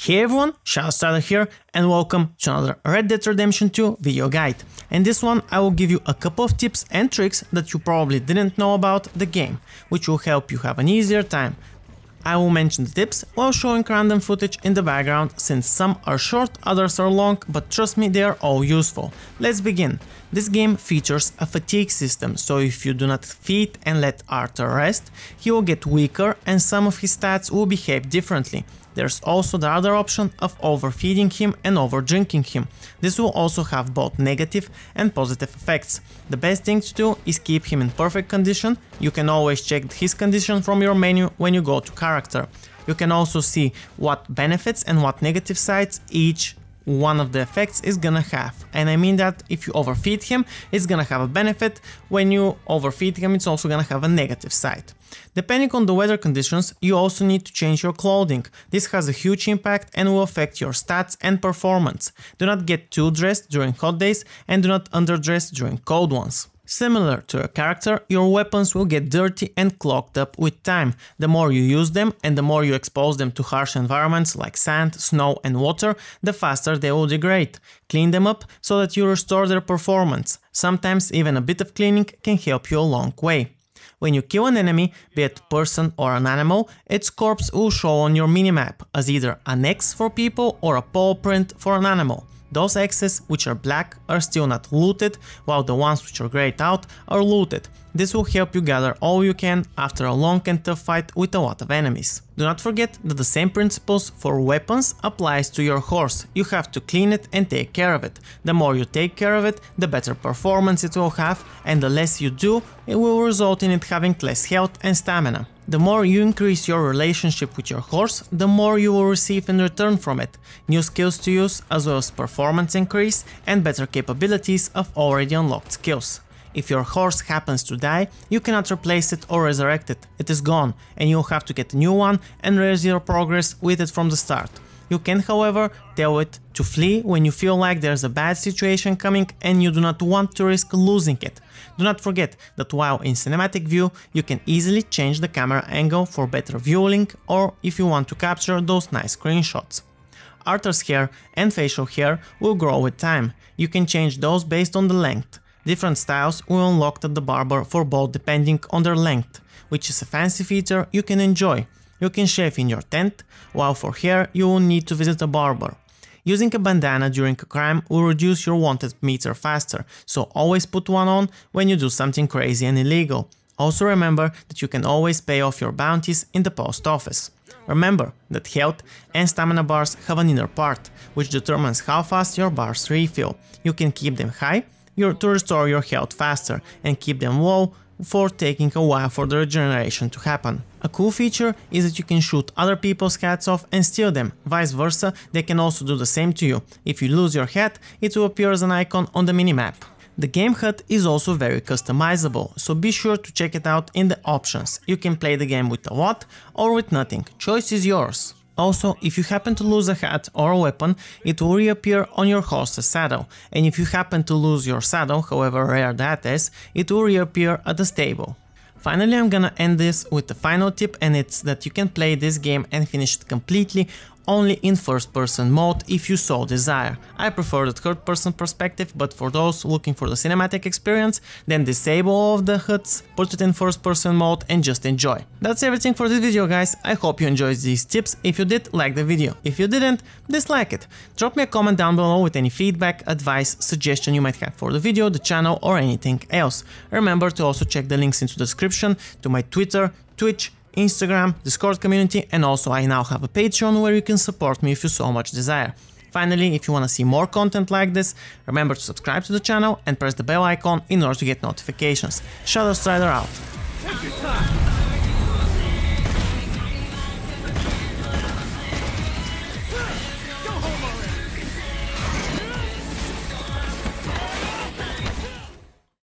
Hey everyone, Shadowstrider here and welcome to another Red Dead Redemption 2 video guide. In this one I will give you a couple of tips and tricks that you probably didn't know about the game, which will help you have an easier time. I will mention the tips while showing random footage in the background, since some are short, others are long, but trust me, they are all useful. Let's begin. This game features a fatigue system, so if you do not feed and let Arthur rest, he will get weaker and some of his stats will behave differently. There's also the other option of overfeeding him and overdrinking him. This will also have both negative and positive effects. The best thing to do is keep him in perfect condition. You can always check his condition from your menu when you go to character. You can also see what benefits and what negative sides each one of the effects is gonna have. And I mean that if you overfeed him, it's gonna have a benefit. When you overfeed him, it's also gonna have a negative side. Depending on the weather conditions, you also need to change your clothing. This has a huge impact and will affect your stats and performance. Do not get too dressed during hot days and do not underdress during cold ones. Similar to a character, your weapons will get dirty and clogged up with time. The more you use them and the more you expose them to harsh environments like sand, snow and water, the faster they will degrade. Clean them up so that you restore their performance. Sometimes even a bit of cleaning can help you a long way. When you kill an enemy, be it a person or an animal, its corpse will show on your minimap as either an X for people or a paw print for an animal. Those X's which are black are still not looted, while the ones which are grayed out are looted. This will help you gather all you can after a long and tough fight with a lot of enemies. Do not forget that the same principles for weapons applies to your horse. You have to clean it and take care of it. The more you take care of it, the better performance it will have, and the less you do, it will result in it having less health and stamina. The more you increase your relationship with your horse, the more you will receive in return from it. New skills to use, as well as performance increase and better capabilities of already unlocked skills. If your horse happens to die, you cannot replace it or resurrect it. It is gone, and you'll have to get a new one and raise your progress with it from the start. You can, however, tell it to flee when you feel like there's a bad situation coming and you do not want to risk losing it. Do not forget that while in cinematic view, you can easily change the camera angle for better viewing, or if you want to capture those nice screenshots. Arthur's hair and facial hair will grow with time. You can change those based on the length. Different styles will unlock at the barber for both depending on their length, which is a fancy feature you can enjoy. You can shave in your tent, while for hair you will need to visit a barber. Using a bandana during a crime will reduce your wanted meter faster, so always put one on when you do something crazy and illegal. Also remember that you can always pay off your bounties in the post office. Remember that health and stamina bars have an inner part, which determines how fast your bars refill. You can keep them high to restore your health faster, and keep them low for taking a while for the regeneration to happen. A cool feature is that you can shoot other people's hats off and steal them. Vice versa, they can also do the same to you. If you lose your hat, it will appear as an icon on the minimap. The game HUD is also very customizable, so be sure to check it out in the options. You can play the game with a lot or with nothing. Choice is yours. Also, if you happen to lose a hat or a weapon, it will reappear on your horse's saddle, and if you happen to lose your saddle, however rare that is, it will reappear at the stable. Finally, I'm gonna end this with the final tip, and it's that you can play this game and finish it completely only in first-person mode if you so desire. I prefer the third-person perspective, but for those looking for the cinematic experience, then disable all of the HUDs, put it in first-person mode and just enjoy. That's everything for this video, guys. I hope you enjoyed these tips. If you did, like the video. If you didn't, dislike it. Drop me a comment down below with any feedback, advice, suggestion you might have for the video, the channel or anything else. Remember to also check the links into the description to my Twitter, Twitch, Instagram, Discord community, and also I now have a Patreon where you can support me if you so much desire. Finally, if you want to see more content like this, remember to subscribe to the channel and press the bell icon in order to get notifications. Shadowstrider out.